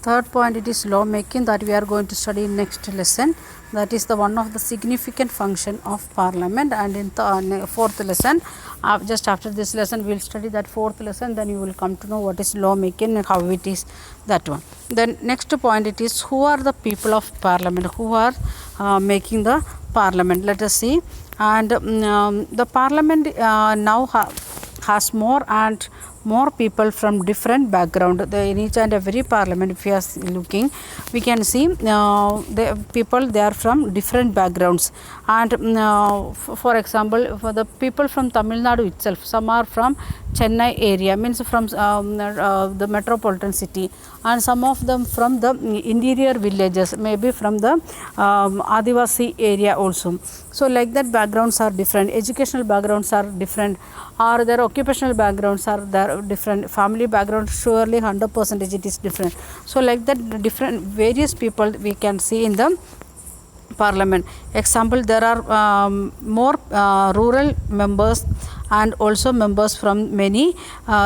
Third point, it is law making that we are going to study in next lesson. That is the one of the significant function of parliament. And in the fourth lesson, just after this lesson, we will study that fourth lesson. Then you will come to know what is law making and how it is, that one. Then next point, it is who are the people of parliament, who are making the parliament. Let us see. And the parliament now has more and more people from different background. In each and every parliament, if we are looking, we can see the people, they are from different backgrounds. And for example, for the people from Tamil Nadu itself, some are from Chennai area, means from the metropolitan city, and some of them from the interior villages, maybe from the Adivasi area also. So like that, backgrounds are different, educational backgrounds are different, or their occupational backgrounds are there different, family background surely 100% it is different. So like that, different various people we can see in the parliament. Example, there are more rural members and also members from many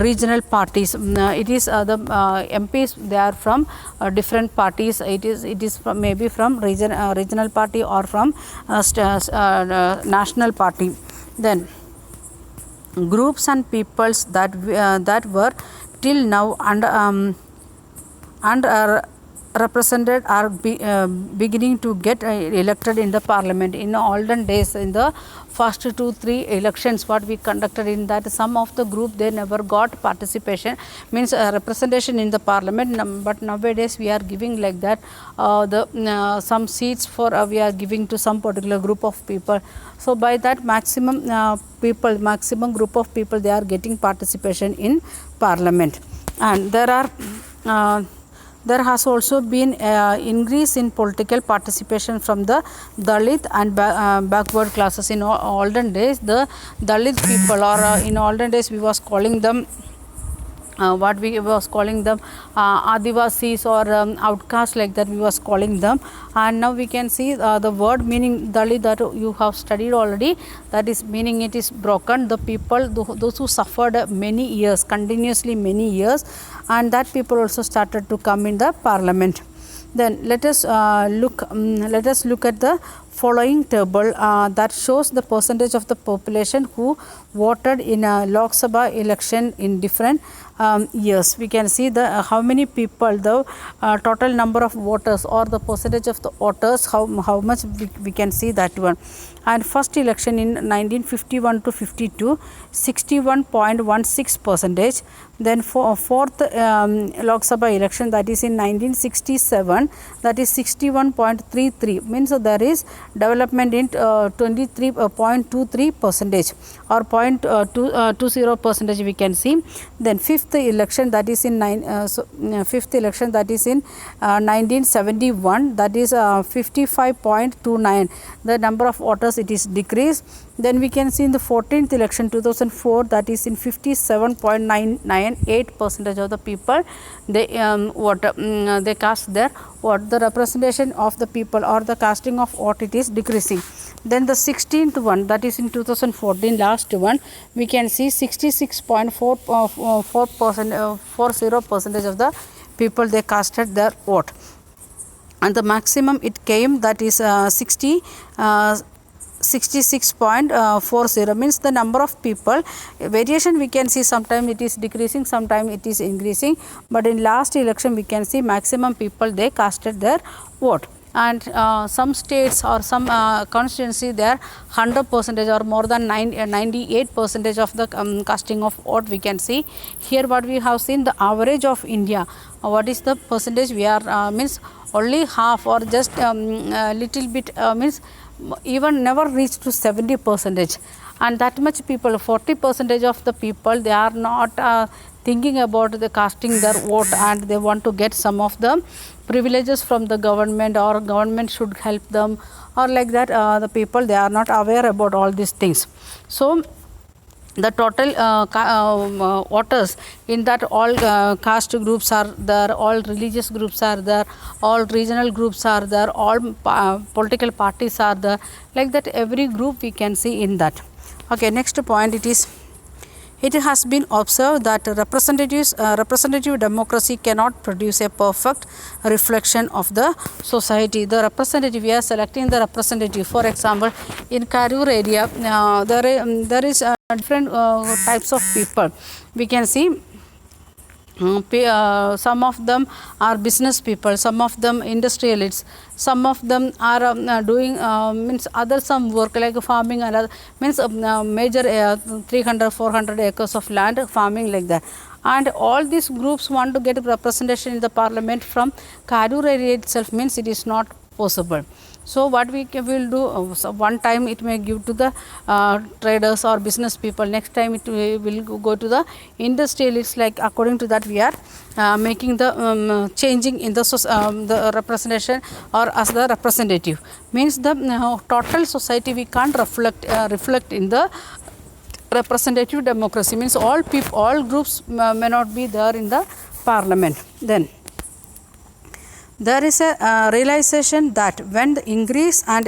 regional parties. It is the MPs, they are from different parties. It is from maybe from regional party or from national party. Then groups and peoples that were till now under represented are beginning to get elected in the parliament. In olden days, in the first 2-3 elections what we conducted, in that some of the group they never got participation, means representation in the parliament. But nowadays we are giving like that, some seats for we are giving to some particular group of people. So by that, maximum group of people, they are getting participation in parliament. And there has also been increase in political participation from the Dalit and backward classes. In olden days, the Dalit people, or in olden days we was calling them Adivasis or outcasts, like that we was calling them. And now we can see the word meaning Dalit that you have studied already, that is meaning it is broken. The people, those who suffered many years, continuously many years, and that people also started to come in the parliament. Then let us look at the following table that shows the percentage of the population who voted in a Lok Sabha election in different years. We can see the how many people, the total number of voters or the percentage of the voters, how much we can see that one. And first election in 1951 to 52, 61.16%. Then for fourth Lok Sabha election, that is in 1967, that is 61.33, means there is development in 23.23% or 0.20% we can see. Then fifth election, that is in 1971, that is 55.29. the number of voters, it is decreased. Then we can see in the 14th election 2004, that is in 57.998% of the people, they they cast their vote. The representation of the people or the casting of vote, it is decreasing. Then the 16th one, that is in 2014, last one, we can see 66.40% of the people, they casted their vote. And the maximum it came, that is 66.40, means the number of people, variation we can see, sometimes it is decreasing, sometimes it is increasing, but in last election we can see maximum people, they casted their vote. And some states or some constituency, they are 100% or more than 98% of the casting of vote we can see. Here what we have seen, the average of India, what is the percentage we are means only half or just little bit, means even never reached to 70%. And that much people, 40% of the people, they are not thinking about the casting their vote, and they want to get some of the privileges from the government, or government should help them, or like that. The people, they are not aware about all these things. So the total voters in that, all caste groups are there, all religious groups are there, all regional groups are there, all political parties are there, like that every group we can see in that. Okay, next point, it is It has been observed that representative democracy cannot produce a perfect reflection of the society. The representative, we are selecting the representative. For example, in Karur area, there is different types of people. We can see some of them are business people, some of them industrialists, some of them are doing means other some work like farming and other means major 300-400 acres of land farming like that. And all these groups want to get representation in the parliament from Karur area itself, means it is not possible. So what we will do, so one time it may give to the traders or business people, next time it will go to the industrialists. Like according to that we are making the changing in the representation or as the representative, means the total society we can't reflect in the representative democracy, means all people, all groups may not be there in the parliament. Then there is a realization that when the increase and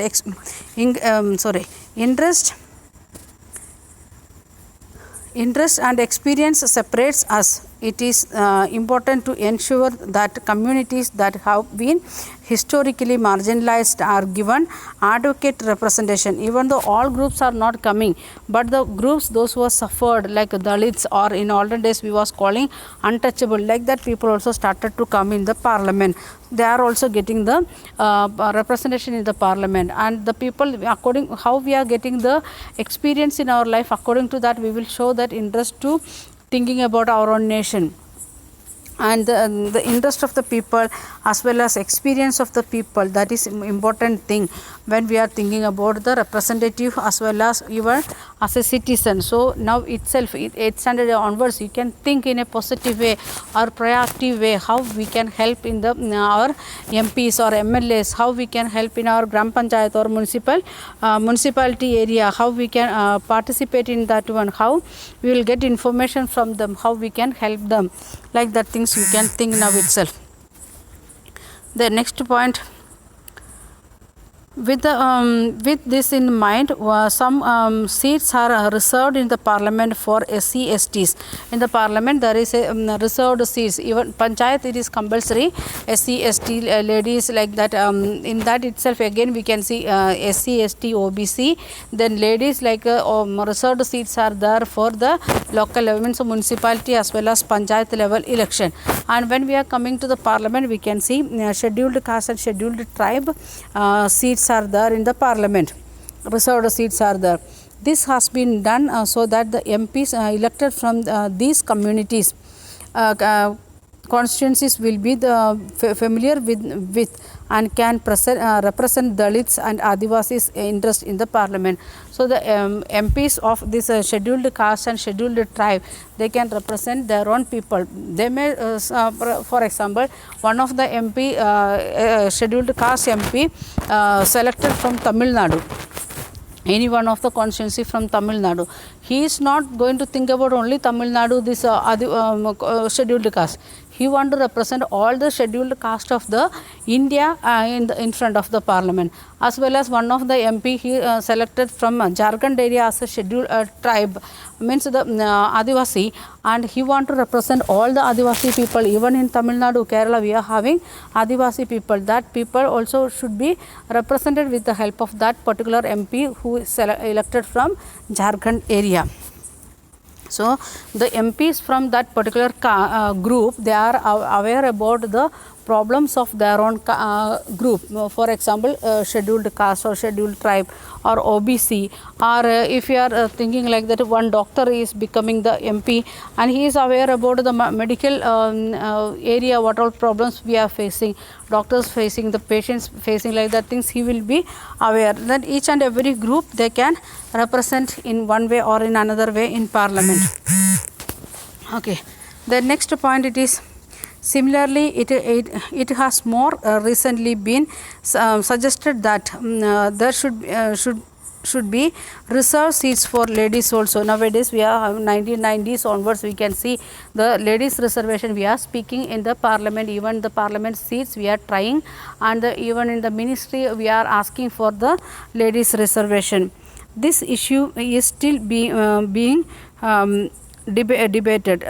interest and experience separates us, it is important to ensure that communities that have been historically marginalized are given adequate representation. Even though all groups are not coming, but the groups those who have suffered like Dalits, or in olden days we was calling untouchable, like that people also started to come in the parliament. They are also getting the representation in the parliament. And the people, according how we are getting the experience in our life, according to that we will show that interest to thinking about our own nation. And the interest of the people as well as experience of the people, that is important thing when we are thinking about the representative as well as even as a citizen. So now itself 8th standard onwards you can think in a positive way or proactive way how we can help in the our MPs or MLAs, how we can help in our Gram Panchayat or municipality area, how we can participate in that one, how we will get information from them, how we can help them, like that things you can think now itself. The next point, with this in mind, some seats are reserved in the parliament for SC/STs. In the parliament there is a reserved seats. Even panchayat it is compulsory SC/ST ladies, like that. In that itself again we can see SC/ST OBC. Then ladies like reserved seats are there for the local level, means municipality as well as panchayat level election. And when we are coming to the parliament we can see scheduled caste and scheduled tribe seats are there in the parliament, reserved seats are there. This has been done so that the MPs elected from these communities constituencies will be familiar with and can represent Dalits and Adivasis interest in the parliament. So the MPs of this scheduled caste and scheduled tribe, they can represent their own people. They may for example, one of the MP scheduled caste MP selected from Tamil Nadu, any one of the constituency from Tamil Nadu, he is not going to think about only Tamil Nadu, this scheduled caste. He want to represent all the scheduled caste of the India in front of the parliament. As well as one of the MP he selected from Jharkhand area as a scheduled tribe, means the Adivasi, and he want to represent all the Adivasi people. Even in Tamil Nadu, Kerala we are having Adivasi people. That people also should be represented with the help of that particular MP who is elected from Jharkhand area. So the MPs from that particular group, they are aware about the problems of their own group. For example, scheduled caste or scheduled tribe or OBC, or if you are thinking like that, one doctor is becoming the MP and he is aware about the medical area, what all problems we are facing, doctors facing, the patients facing, like that things he will be aware. That each and every group they can represent in one way or in another way in parliament. Okay, the next point it is, similarly it has more recently been suggested that there should be reserved seats for ladies also. Nowadays we are 1990s onwards we can see the ladies reservation we are speaking in the parliament, even the parliament seats we are trying, and even in the ministry we are asking for the ladies reservation. This issue is still being debated.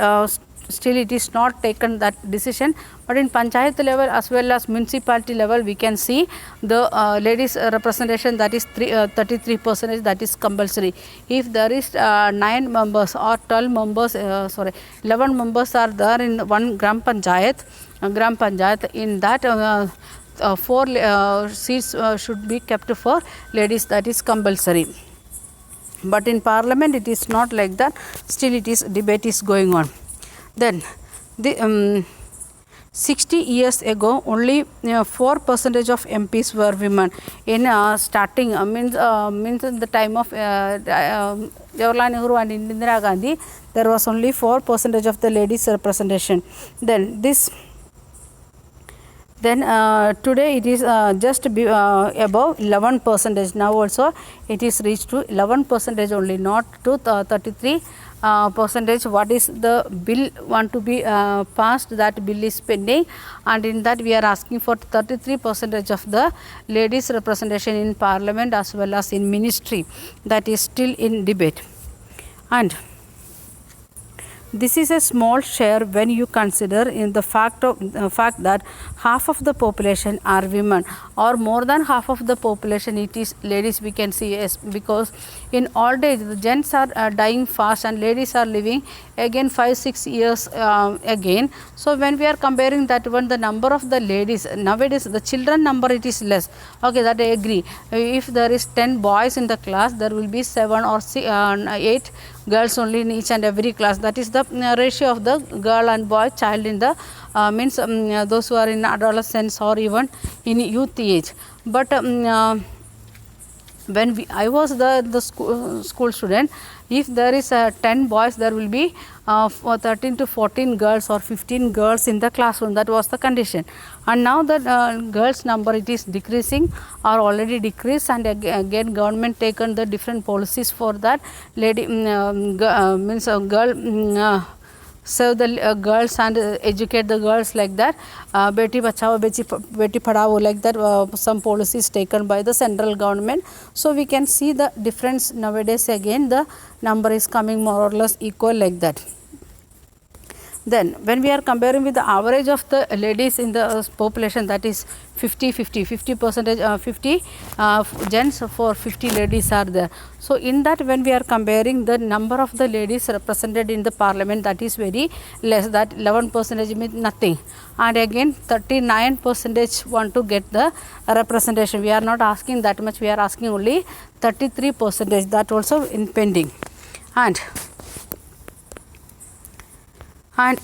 Still it is not taken that decision, but in panchayat level as well as municipality level we can see the ladies representation, that is 33%, that is compulsory. If there is 9 members or 12 members, 11 members are there in one gram panchayat, in that 4 seats should be kept for ladies, that is compulsory. But in parliament it is not like that, still it is debate is going on. Then the 60 years ago only 4% of MPs were women. In starting means in the time of Jawaharlal Nehru and Indira Gandhi, there was only 4% of the ladies representation. Then today it is just above 11%. Now also it is reached to 11% only, not to 33%. What is the bill want to be passed, that bill is pending, and in that we are asking for 33% of the ladies representation in parliament as well as in ministry. That is still in debate. And this is a small share when you consider in the fact that half of the population are women, or more than half of the population it is ladies, we can see. Yes, because in old age the gents are dying fast and ladies are living again 5-6 years again. So when we are comparing that one, the number of the ladies nowadays, the children number it is less. Okay, that I agree. If there is 10 boys in the class, there will be 7 or 8 girls only in each and every class. That is the ratio of the girl and boy child in the means those who are in adolescence or even in youth age. But when I was the school student, if there is 10 boys, there will be 13 to 14 girls or 15 girls in the classroom. That was the condition. And now the girls number it is decreasing or already decreased, and again government taken the different policies for that. Lady means a girl serve the girls and educate the girls, like that. Beti Bachao, Beti Padhao, like that. Some policies taken by the central government. So we can see the difference nowadays. Again the number is coming more or less equal, like that. Then when we are comparing with the average of the ladies in the population, that is 50% 50 gents for 50 ladies are there. So in that when we are comparing the number of the ladies represented in the parliament, that is very less, that 11% means nothing. And again 39% want to get the representation. We are not asking that much, we are asking only 33%, that also in pending. And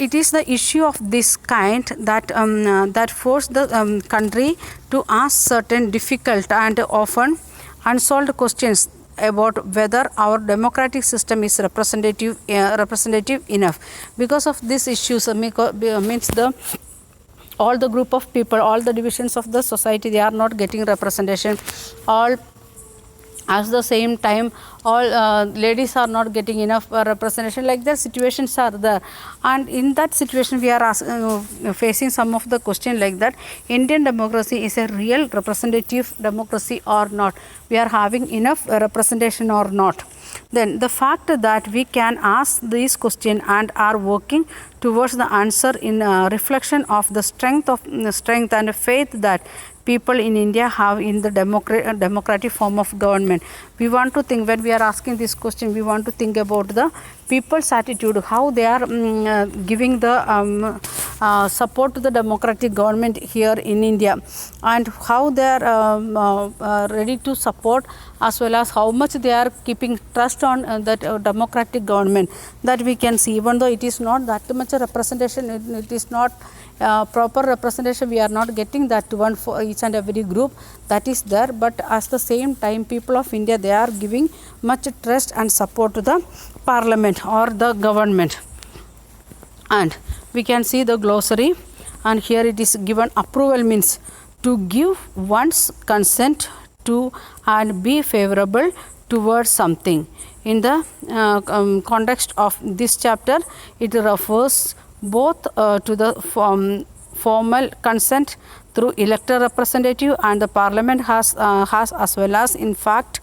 it is the issue of this kind that that force the country to ask certain difficult and often unsolved questions about whether our democratic system is representative enough. Because of these issues, means all the group of people, all the divisions of the society, they are not getting representation. All at the same time, all ladies are not getting enough representation, like that situations are there. And in that situation we are facing some of the question like that: Indian democracy is a real representative democracy or not? We are having enough representation or not? Then the fact that we can ask these questions and are working towards the answer in reflection of the strength and faith that people in India have in the democratic form of government. We want to think, when we are asking this question, we want to think about the people's attitude, how they are giving the support to the democratic government here in India, and how they are ready to support, as well as how much they are keeping trust on that democratic government. That we can see, even though it is not that much a representation, it is not proper representation, we are not getting that one for each and every group that is there. But at the same time, people of India, they are giving much trust and support to the parliament or the government. And we can see the glossary, and here it is given: approval means to give one's consent to and be favorable towards something. In the context of this chapter, it refers both to the formal consent through elected representative, and the parliament has as well as in fact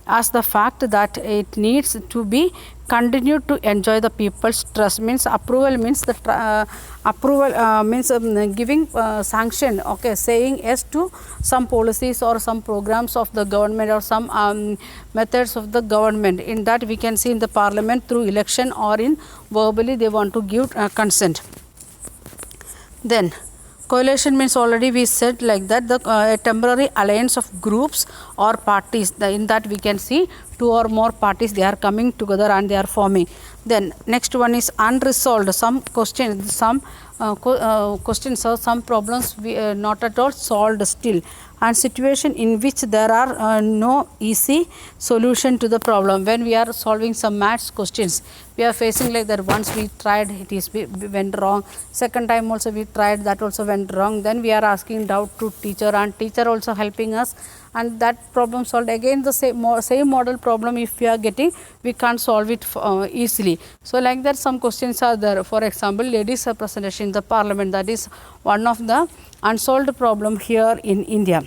as the fact that it needs to be continue to enjoy the people's trust. Means approval means the approval means giving sanction, okay, saying yes to some policies or some programs of the government or some methods of the government. In that we can see in the parliament through election or in verbally they want to give consent. Then coalition means already we said like that the temporary alliance of groups or parties. In that we can see two or more parties, they are coming together and they are forming. Then next one is unresolved, some questions, some questions or some problems we, not at all solved still, and situation in which there are no easy solution to the problem. When we are solving some maths questions, we are facing like that. Once we tried, it is went wrong. Second time also we tried, that also went wrong. Then we are asking doubt to teacher, and teacher also helping us, and that problem solved. Again the same model problem if we are getting, we can't solve it easily. So like that some questions are there. For example, ladies representation in the parliament, that is one of the unsolved problem here in India.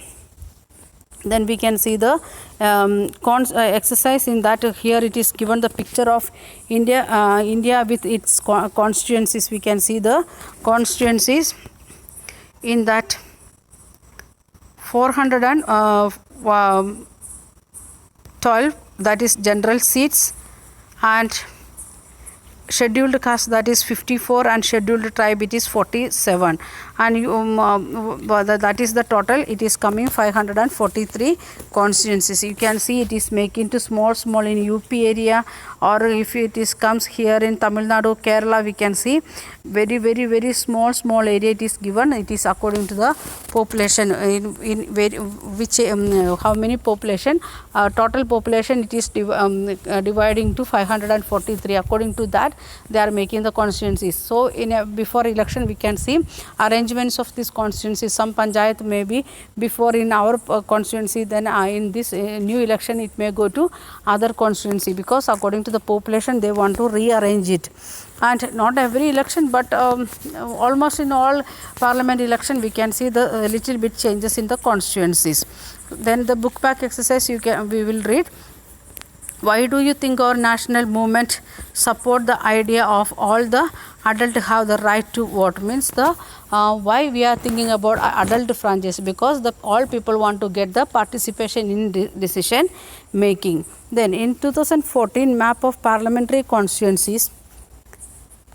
Then we can see the exercise in that. Here it is given the picture of India, India with its constituencies. We can see the constituencies in that 412, that is general seats, and scheduled caste, that is 54, and scheduled tribe it is 47, and that is the total. It is coming 543 constituencies. You can see it is making to small in UP area, or if it is comes here in Tamil Nadu, Kerala, we can see very small area it is given. It is according to the population, which how many population, total population, it is dividing to 543. According to that they are making the constituencies. So in before election we can see arrangements of this constituency. Some panchayat may be before in our constituency, then in this new election it may go to other constituency, because according to the population they want to rearrange it. And not every election, but almost in all parliament election we can see the little bit changes in the constituencies. Then the book back exercise we will read. Why do you think our national movement support the idea of all the adult have the right to vote? Means the why we are thinking about adult franchise, because the all people want to get the participation in decision making. Then in 2014 map of parliamentary constituencies,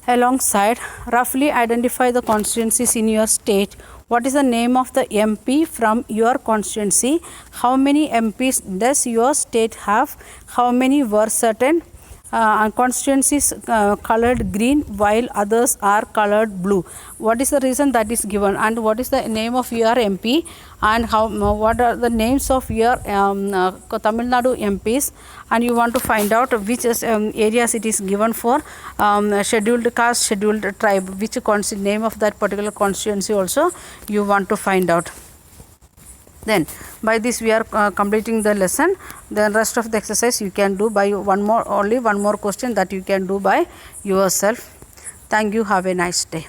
alongside roughly identify the constituencies in your state. What is the name of the MP from your constituency? How many MPs does your state have? How many were certain constituencies colored green while others are colored blue? What is the reason that is given, and what is the name of your MP, and what are the names of your Tamil Nadu MPs, and you want to find out which areas it is given for scheduled caste, scheduled tribe, which name of that particular constituency also you want to find out. Then by this we are completing the lesson. The rest of the exercise you can do by only one more question that you can do by yourself. Thank you. Have a nice day.